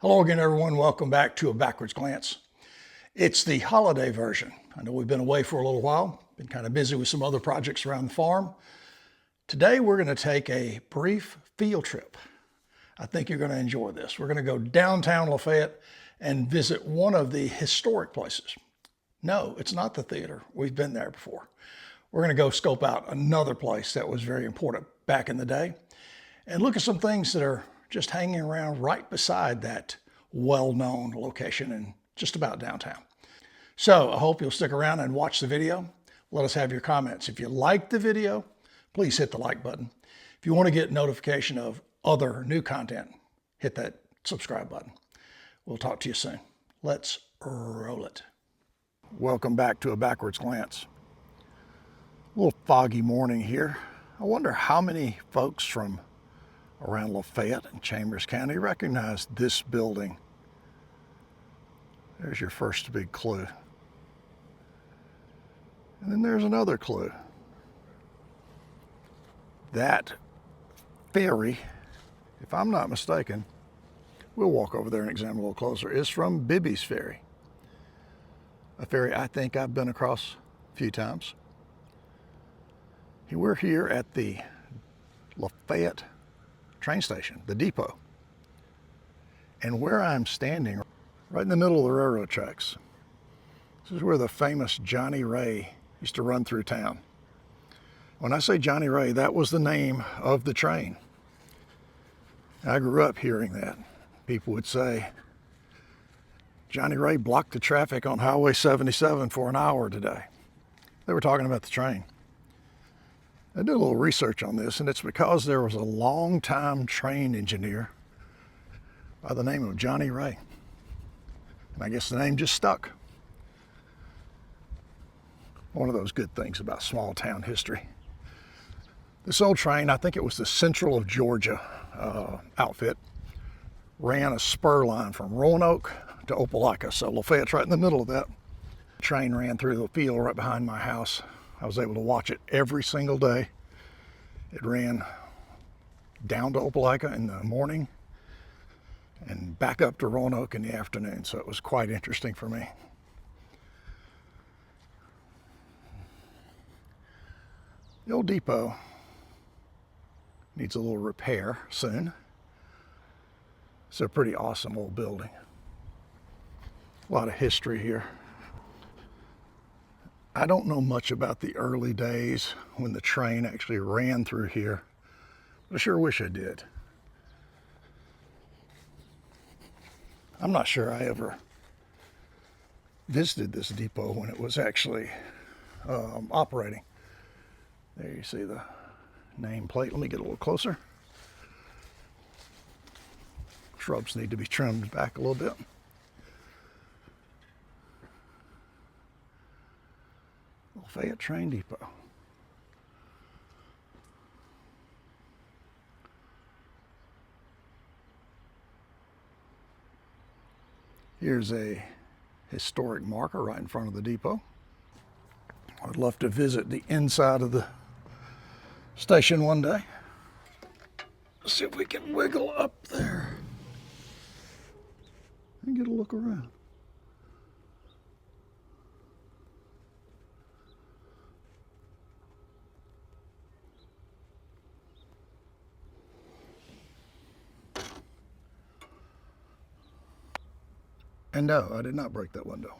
Hello again, everyone. Welcome back to A Backwards Glance. It's the holiday version. I know we've been away for a little while, been kind of busy with some other projects around the farm. Today, we're going to take a brief field trip. I think you're going to enjoy this. We're going to go downtown LaFayette and visit one of the historic places. No, it's not the theater. We've been there before. We're going to go scope out another place that was very important back in the day and look at some things that are just hanging around right beside that well-known location in just about downtown. So I hope you'll stick around and watch the video. Let us have your comments. If you like the video, please hit the like button. If you want to get notification of other new content, hit that subscribe button. We'll talk to you soon. Let's roll it. Welcome back to A Backwards Glance. A little foggy morning here. I wonder how many folks from around Lafayette and Chambers County recognize this building. There's your first big clue. And then there's another clue. That ferry, if I'm not mistaken, we'll walk over there and examine a little closer, is from Bibby's Ferry. A ferry I think I've been across a few times. We're here at the Lafayette train station, the depot. And where I'm standing, right in the middle of the railroad tracks, this is where the famous Johnny Ray used to run through town. When I say Johnny Ray, that was the name of the train. I grew up hearing that. People would say, Johnny Ray blocked the traffic on Highway 77 for an hour today. They were talking about the train. I did a little research on this, and it's because there was a long-time train engineer by the name of Johnny Ray. And I guess the name just stuck. One of those good things about small town history. This old train, I think it was the Central of Georgia outfit, ran a spur line from Roanoke to Opelika. So Lafayette's right in the middle of that. The train ran through the field right behind my house. I was able to watch it every single day. It ran down to Opelika in the morning and back up to Roanoke in the afternoon. So it was quite interesting for me. The old depot needs a little repair soon. It's a pretty awesome old building. A lot of history here. I don't know much about the early days when the train actually ran through here, but I sure wish I did. I'm not sure I ever visited this depot when it was actually operating. There you see the nameplate. Let me get a little closer. Shrubs need to be trimmed back a little bit. Lafayette Train Depot. Here's a historic marker right in front of the depot. I'd love to visit the inside of the station one day. Let's see if we can wiggle up there and get a look around. And no, I did not break that window.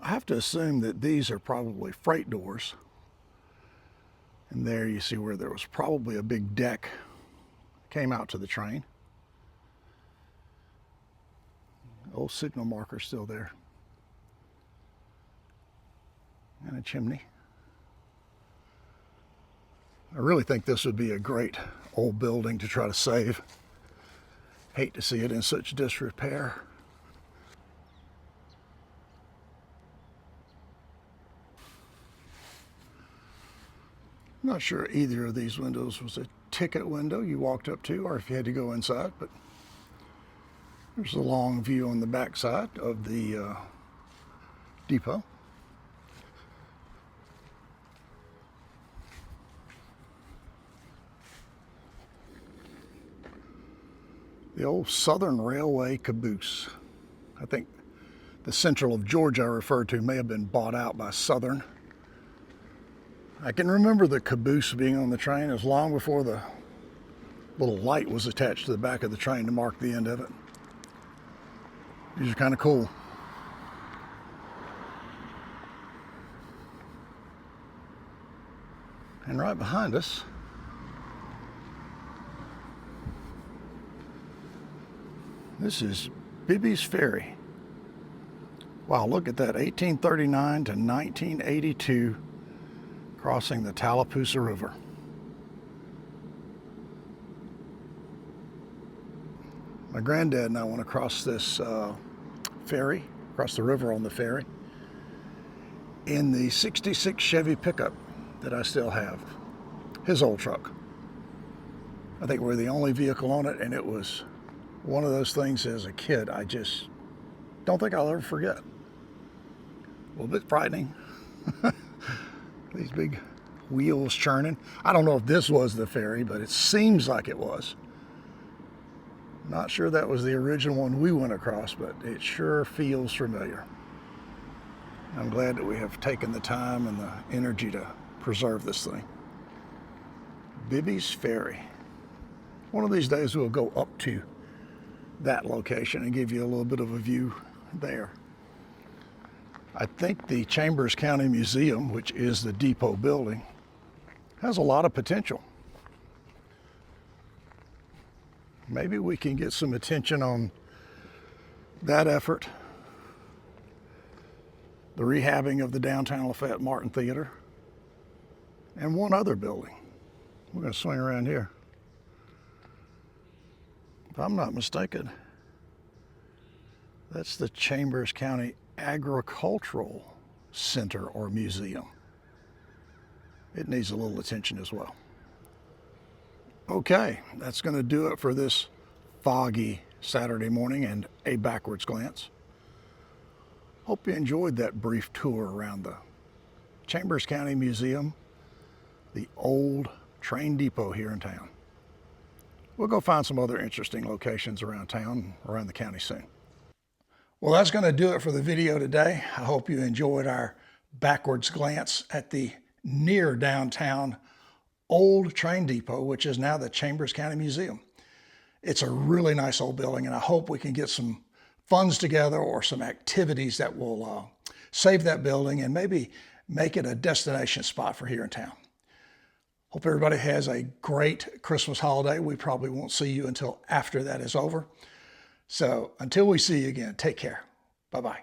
I have to assume that these are probably freight doors. And there you see where there was probably a big deck came out to the train. Old signal marker still there. And a chimney. I really think this would be a great old building to try to save. Hate to see it in such disrepair. I'm not sure either of these windows was a ticket window you walked up to or if you had to go inside, but there's a long view on the back side of the depot. The old Southern Railway caboose. I think the Central of Georgia I referred to may have been bought out by Southern. I can remember the caboose being on the train as long before the little light was attached to the back of the train to mark the end of it. These are kind of cool. And right behind us, this is Bibby's Ferry. Wow, look at that, 1839 to 1982, crossing the Tallapoosa River. My granddad and I went across this ferry, across the river on the ferry, in the '66 Chevy pickup that I still have, his old truck. I think we're the only vehicle on it, and it was one of those things as a kid I just don't think I'll ever forget. A little bit frightening. These big wheels churning. I don't know if this was the ferry, but it seems like it was. Not sure that was the original one we went across, but it sure feels familiar. I'm glad that we have taken the time and the energy to preserve this thing. Bibby's Ferry. One of these days we'll go up to that location and give you a little bit of a view there. I think the Chambers County Museum, which is the depot building, has a lot of potential. Maybe we can get some attention on that effort. The rehabbing of the downtown LaFayette Martin Theater, and one other building. We're going to swing around here. If I'm not mistaken, that's the Chambers County Agricultural Center or Museum. It needs a little attention as well. Okay, that's going to do it for this foggy Saturday morning and a backwards glance. Hope you enjoyed that brief tour around the Chambers County Museum, the old train depot here in town. We'll go find some other interesting locations around town, around the county soon. Well, that's going to do it for the video today. I hope you enjoyed our backwards glance at the near downtown old train depot, which is now the Chambers County Museum. It's a really nice old building, and I hope we can get some funds together or some activities that will save that building and maybe make it a destination spot for here in town. Hope everybody has a great Christmas holiday. We probably won't see you until after that is over. So until we see you again, take care. Bye-bye.